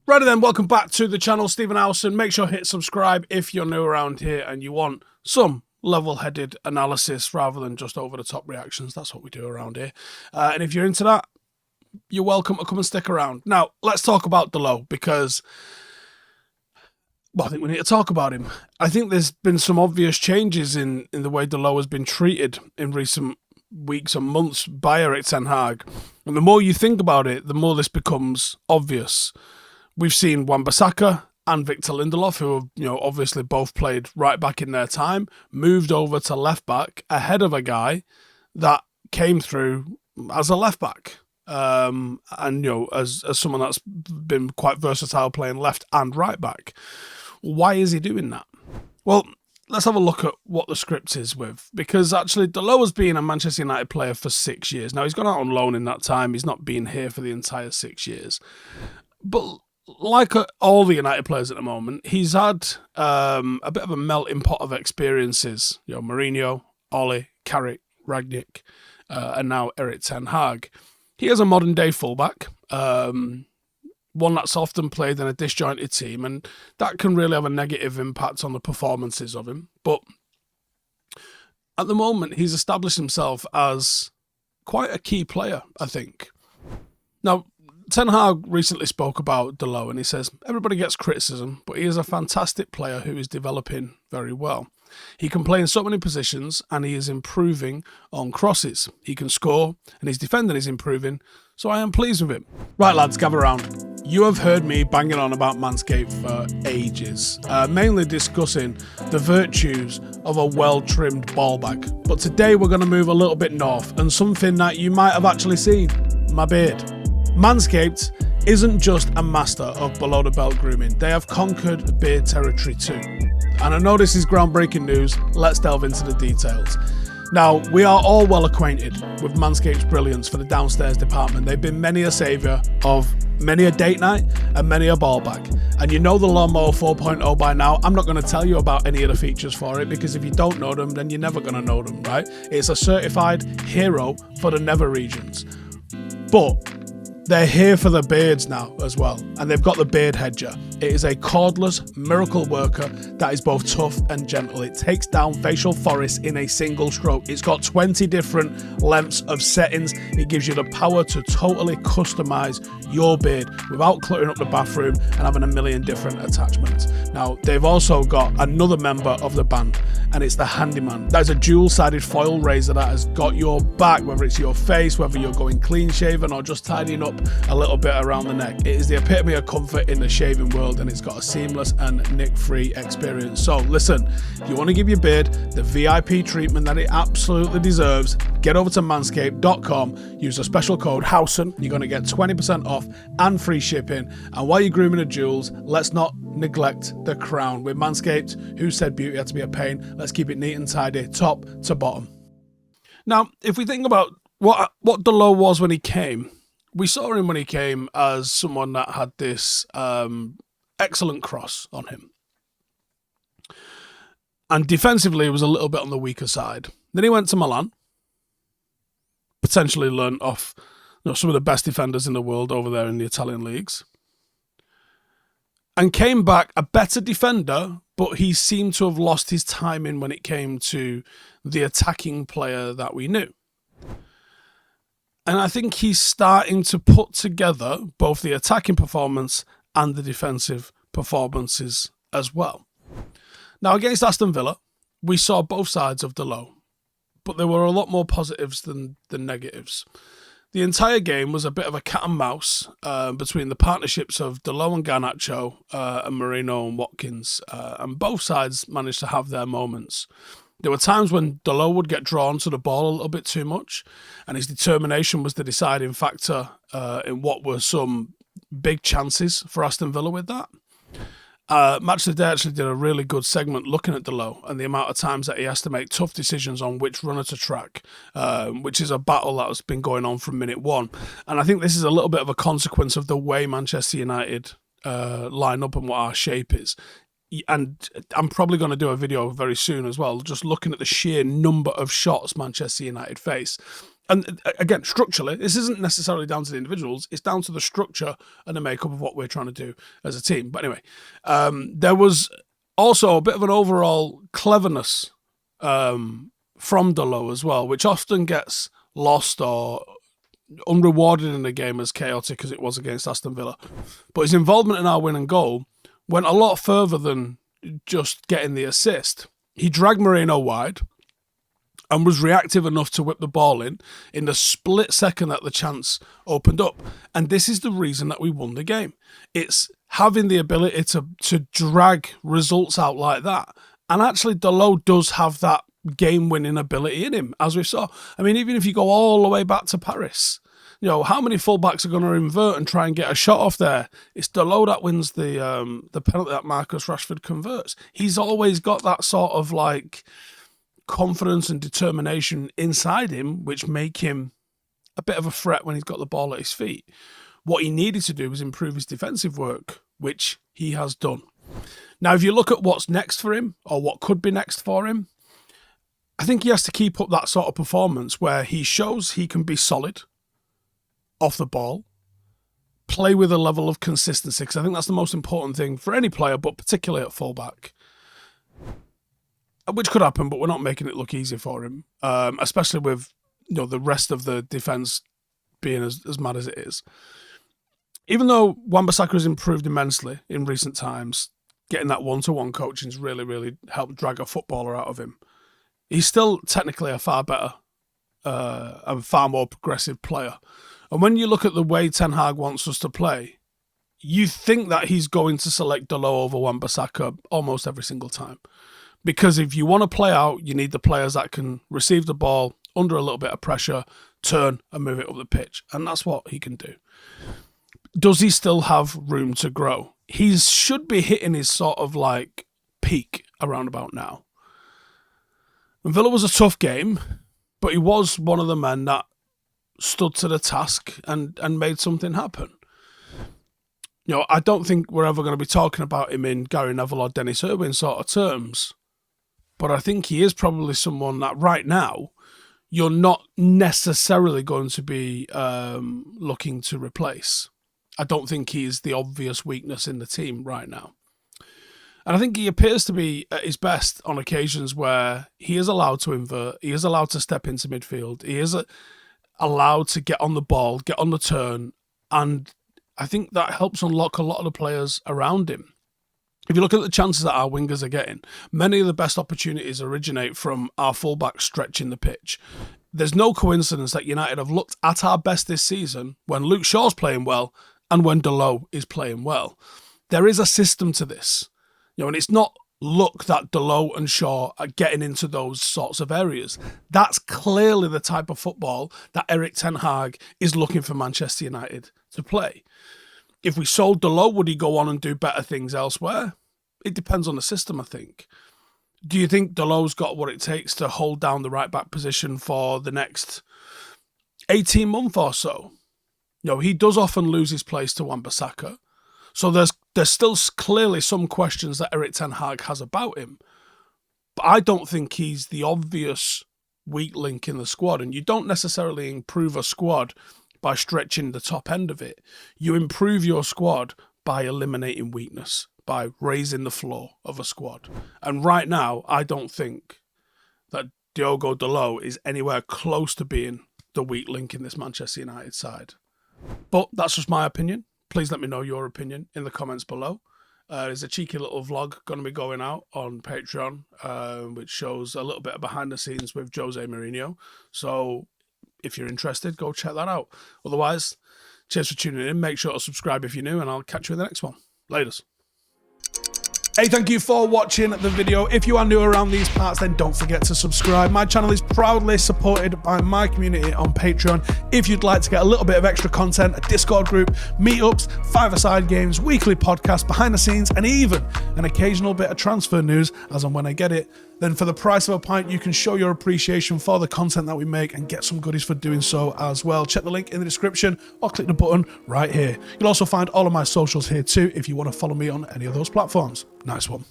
Right then, welcome back to the channel, Stephen Howson. Make sure to hit subscribe if you're new around here and you want some level-headed analysis rather than just over-the-top reactions. That's what we do around here. And if you're into that, you're welcome to come and stick around. Now, let's talk about Dalot because, well, I think we need to talk about him. I think there's been some obvious changes in the way Dalot has been treated in recent weeks and months by Ten Hag. And the more you think about it, the more this becomes obvious. We've seen Wan-Bissaka and Victor Lindelof, who have, obviously both played right back in their time, moved over to left back ahead of a guy that came through as a left back. As someone that's been quite versatile playing left and right back. Why is he doing that? Well, let's have a look at what the script is with, because actually Dalot has been a Manchester United player for 6 years. Now, he's gone out on loan in that time. He's not been here for the entire 6 years. But like all the United players at the moment, he's had a bit of a melting pot of experiences. Mourinho, Ole, Carrick, Rangnick, and now Ten Hag. He is a modern-day fullback, one that's often played in a disjointed team, and that can really have a negative impact on the performances of him. But at the moment, he's established himself as quite a key player, I think. Now, Ten Hag recently spoke about Dalot, and he says, everybody gets criticism, but he is a fantastic player who is developing very well. He can play in so many positions, and he is improving on crosses. He can score, and his defending is improving, so I am pleased with him. Right, lads, gather round. You have heard me banging on about Manscaped for ages, mainly discussing the virtues of a well-trimmed ball bag. But today we're going to move a little bit north, and something that you might have actually seen, my beard. Manscaped isn't just a master of below-the-belt grooming. They have conquered beard territory too. And I know this is groundbreaking news. Let's delve into the details. Now, we are all well acquainted with Manscaped's brilliance for the downstairs department. They've been many a saviour of many a date night and many a ball bag. And you know the Lawnmower 4.0 by now. I'm not going to tell you about any of the features for it, because if you don't know them, then you're never going to know them, right? It's a certified hero for the nether regions. But they're here for the beards now as well, and they've got the beard hedger. It is a cordless miracle worker that is both tough and gentle. It takes down facial forests in a single stroke. It's got 20 different lengths of settings. It gives you the power to totally customize your beard without cluttering up the bathroom and having a million different attachments. Now, they've also got another member of the band, and it's the Handyman. That is a dual-sided foil razor that has got your back, whether it's your face, whether you're going clean shaven or just tidying up a little bit around the neck. It is the epitome of comfort in the shaving world, and it's got a seamless and nick-free experience. So listen, if you want to give your beard the VIP treatment that it absolutely deserves, get over to manscaped.com, use a special code Howson. You're going to get 20% off and free shipping. And while you're grooming the jewels, let's not neglect the crown. With Manscaped, who said beauty had to be a pain? Let's keep it neat and tidy, top to bottom. Now, if we think about what Dalot was when he came, we saw him when he came as someone that had this excellent cross on him. And defensively, he was a little bit on the weaker side. Then he went to Milan, potentially learned off some of the best defenders in the world over there in the Italian leagues, and came back a better defender, but he seemed to have lost his timing when it came to the attacking player that we knew. And I think he's starting to put together both the attacking performance and the defensive performances as well. Now, against Aston Villa, we saw both sides of Dalot, but there were a lot more positives than negatives. The entire game was a bit of a cat and mouse between the partnerships of Dalot and Garnacho and Mourinho and Watkins, and both sides managed to have their moments. There were times when Dalot would get drawn to the ball a little bit too much, and his determination was the deciding factor in what were some big chances for Aston Villa with that. Match of the Day actually did a really good segment looking at Dalot and the amount of times that he has to make tough decisions on which runner to track, which is a battle that has been going on from minute one. And I think this is a little bit of a consequence of the way Manchester United line up and what our shape is. And I'm probably going to do a video very soon as well, just looking at the sheer number of shots Manchester United face. And again, structurally, this isn't necessarily down to the individuals. It's down to the structure and the makeup of what we're trying to do as a team. But anyway, there was also a bit of an overall cleverness from Dalot as well, which often gets lost or unrewarded in a game as chaotic as it was against Aston Villa. But his involvement in our win and goal went a lot further than just getting the assist. He dragged Mourinho wide and was reactive enough to whip the ball in the split second that the chance opened up. And this is the reason that we won the game. It's having the ability to drag results out like that. And actually, Dalot does have that game-winning ability in him, as we saw. I mean, even if you go all the way back to Paris, you know, how many fullbacks are going to invert and try and get a shot off there? It's Dalot that wins the penalty that Marcus Rashford converts. He's always got that sort of like confidence and determination inside him, which make him a bit of a threat when he's got the ball at his feet. What he needed to do was improve his defensive work, which he has done. Now, if you look at what's next for him, or what could be next for him, I think he has to keep up that sort of performance where he shows he can be solid off the ball, play with a level of consistency, because I think that's the most important thing for any player, but particularly at fullback. Which could happen, but we're not making it look easy for him, especially with the rest of the defence being as mad as it is. Even though Wan-Bissaka has improved immensely in recent times, getting that one-to-one coaching has really, really helped drag a footballer out of him. He's still technically a far better and far more progressive player. And when you look at the way Ten Hag wants us to play, you think that he's going to select Dalot over Wan-Bissaka almost every single time. Because if you want to play out, you need the players that can receive the ball under a little bit of pressure, turn and move it up the pitch. And that's what he can do. Does he still have room to grow? He should be hitting his sort of like peak around about now. And Villa was a tough game, but he was one of the men that stood to the task and made something happen. I don't think we're ever going to be talking about him in Gary Neville or Dennis Irwin sort of terms. But I think he is probably someone that right now you're not necessarily going to be looking to replace. I don't think he's the obvious weakness in the team right now. And I think he appears to be at his best on occasions where he is allowed to invert, he is allowed to step into midfield, he is allowed to get on the ball, get on the turn, and I think that helps unlock a lot of the players around him. If you look at the chances that our wingers are getting, many of the best opportunities originate from our fullbacks stretching the pitch. There's no coincidence that United have looked at our best this season when Luke Shaw's playing well and when Dalot is playing well. There is a system to this. And it's not luck that Dalot and Shaw are getting into those sorts of areas. That's clearly the type of football that Erik Ten Hag is looking for Manchester United to play. If we sold Dalot, would he go on and do better things elsewhere? It depends on the system, I think. Do you think Dalot's got what it takes to hold down the right-back position for the next 18 months or so? He does often lose his place to Wan-Bissaka. So there's still clearly some questions that Erik Ten Hag has about him. But I don't think he's the obvious weak link in the squad. And you don't necessarily improve a squad by stretching the top end of it. You improve your squad by eliminating weakness, by raising the floor of a squad. And right now, I don't think that Diogo Dalot is anywhere close to being the weak link in this Manchester United side. But that's just my opinion. Please let me know your opinion in the comments below. There's a cheeky little vlog going to be going out on Patreon, which shows a little bit of behind the scenes with Jose Mourinho. So if you're interested, go check that out. Otherwise, cheers for tuning in. Make sure to subscribe if you're new, and I'll catch you in the next one. Laters. Hey, thank you for watching the video. If you are new around these parts, then don't forget to subscribe. My channel is proudly supported by my community on Patreon. If you'd like to get a little bit of extra content, a Discord group, meetups, five-a-side games, weekly podcasts, behind the scenes, and even an occasional bit of transfer news as and when I get it, then for the price of a pint, you can show your appreciation for the content that we make and get some goodies for doing so as well. Check the link in the description or click the button right here. You'll also find all of my socials here too if you want to follow me on any of those platforms. Nice one.